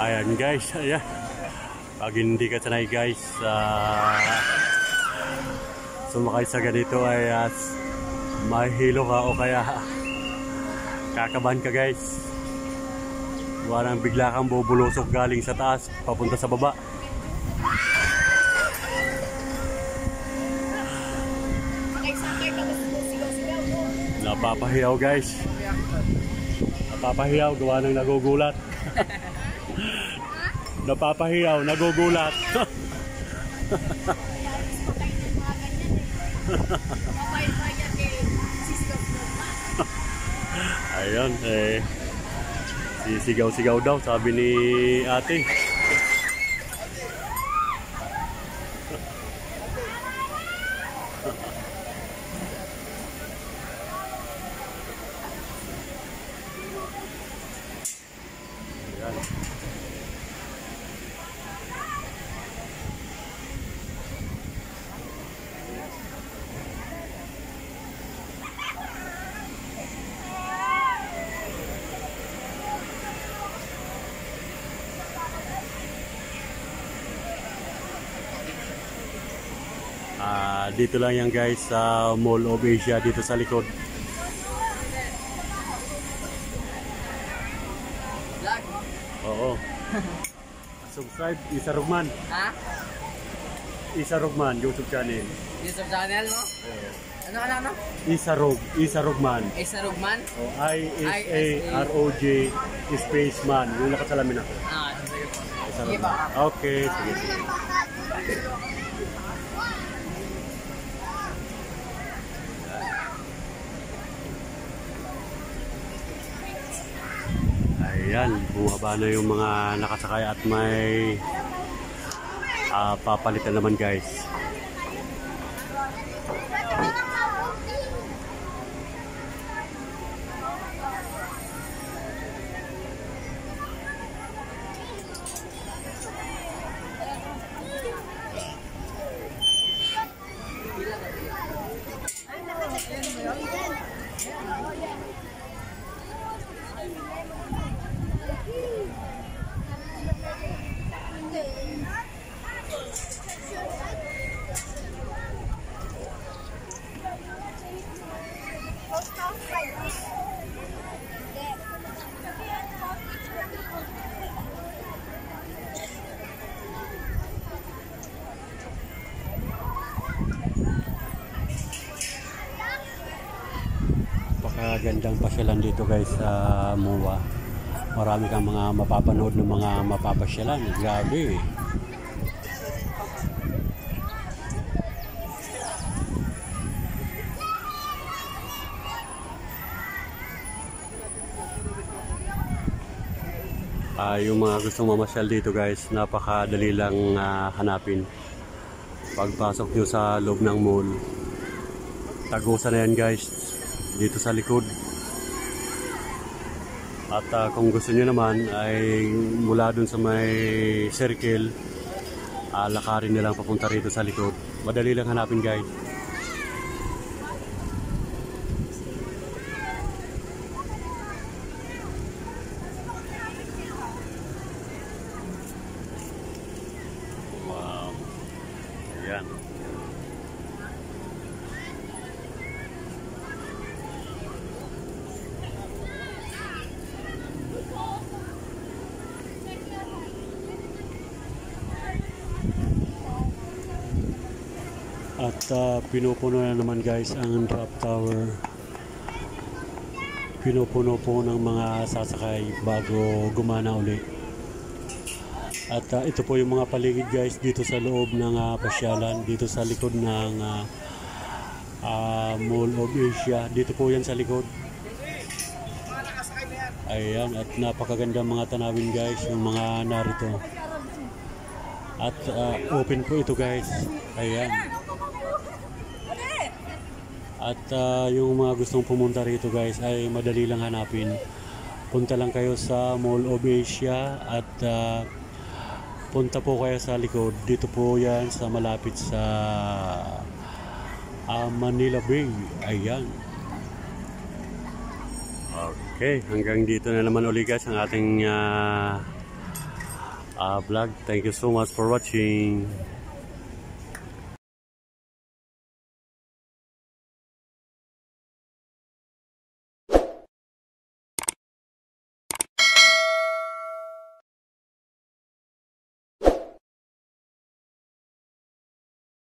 Ayan guys, ayan. Pag hindi ka sanay guys, sumakay sa ganito ay mahilo ka o kaya kakabahan ka guys. Warang bigla kang bubulusok galing sa taas papunta sa baba. Napapahiyaw guys. Napapahiyaw, gawa ng nagugulat. Napapahiyaw, nagugulat. Ayun, sisigaw-sigaw daw, sabi ni ate. Ayan. Dito lang yan guys sa Mall of Asia dito sa likod. Oo. Subscribe Isa Rugman. Ha? Isa Rugman YouTube channel. YouTube channel mo? Ano? Isa Rugman. Isa Rugman? O ISAROG space man. Yung nakasalamin ako. Sige po. Isa Rugman. Okay, sige. Ayan, bumaba na yung mga nakasakay at may papalitan naman guys. Gandang pasyalan dito guys sa MOA. Marami kang mga mapapanood ng mga mapapasyalan. Grabe. Yung mga gustong mamasyal dito guys, napakadali lang hanapin. Pagpasok nyo sa loob ng mall, tagusan na yan guys dito sa likod. At kung gusto nyo naman ay mula dun sa may circle, lakarin nilang papunta rito sa likod. Madali lang hanapin guys. Wow. Ayan. At pinupuno na naman guys ang drop tower. Pinupuno po ng mga sasakay bago gumana ulit. At ito po yung mga paligid guys dito sa loob ng pasyalan, dito sa likod ng Mall of Asia. Dito po yan sa likod. Ayan, at napakaganda mga tanawin guys, yung mga narito. At open po ito guys. Ayan. At yung mga gustong pumunta rito guys ay madali lang hanapin. Punta lang kayo sa Mall of Asia at punta po kayo sa likod. Dito po yan sa malapit sa Manila Bay. Ayan. Okay, hanggang dito na naman ulit guys ang ating vlog. Thank you so much for watching.